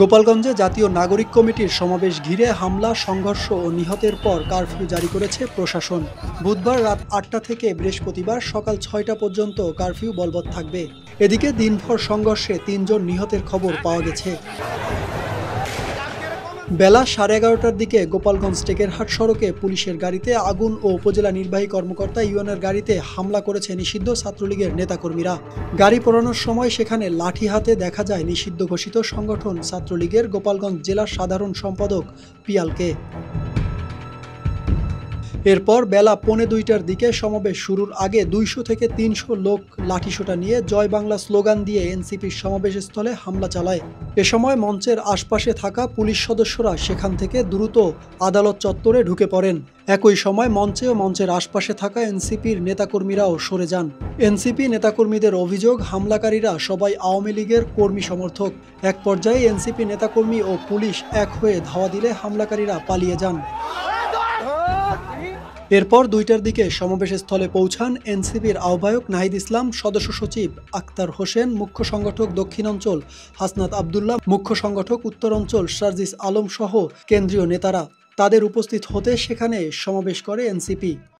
গোপালগঞ্জে জাতীয় নাগরিক কমিটির সমাবেশ ঘিরে হামলা, সংঘর্ষ ও নিহতের পর কারফিউ জারি করেছে প্রশাসন। বুধবার রাত ৮টা থেকে বৃহস্পতিবার সকাল ৬টা পর্যন্ত কারফিউ বলবৎ থাকবে। এদিকে দিনভর সংঘর্ষে ৩ জন নিহতের খবর পাওয়া গেছে। বেলা 11:30টার দিকে গোপালগঞ্জ টেকেরহাট সড়কে পুলিশের গাড়িতে আগুন ও উপজেলা নির্বাহী কর্মকর্তা ইউএনের গাড়িতে হামলা করেছে নিষিদ্ধ ছাত্রলীগের নেতাকর্মীরা। গাড়ি পোড়ানোর সময় সেখানে লাঠি হাতে দেখা যায় নিষিদ্ধ ঘোষিত সংগঠন ছাত্রলীগের গোপালগঞ্জ জেলার সাধারণ সম্পাদক পিয়ালকে। এরপর বেলা 1:45টার দিকে সমাবেশ শুরুর আগে 200 থেকে 300 লোক লাঠিসোঁটা নিয়ে জয় বাংলা স্লোগান দিয়ে এনসিপির সমাবেশস্থলে হামলা চালায়। এ সময় মঞ্চের আশপাশে থাকা পুলিশ সদস্যরা সেখান থেকে দ্রুত আদালত চত্বরে ঢুকে পড়েন। একই সময় মঞ্চে ও মঞ্চের আশপাশে থাকা এনসিপির নেতাকর্মীরাও সরে যান। এনসিপি নেতাকর্মীদের অভিযোগ, হামলাকারীরা সবাই আওয়ামী লীগের কর্মী সমর্থক। এক পর্যায়ে এনসিপি নেতাকর্মী ও পুলিশ এক হয়ে ধাওয়া দিলে হামলাকারীরা পালিয়ে যান। এরপর 2টার দিকে সমাবেশস্থলে পৌঁছান এনসিপির আহ্বায়ক নাহিদ ইসলাম, সদস্য সচিব আক্তার হোসেন, মুখ্য সংগঠক দক্ষিণাঞ্চল হাসনাত আবদুল্লাহ, মুখ্য সংগঠক উত্তরাঞ্চল সার্জিস আলম সহ কেন্দ্রীয় নেতারা। তাদের উপস্থিত হতে সেখানে সমাবেশ করে এনসিপি।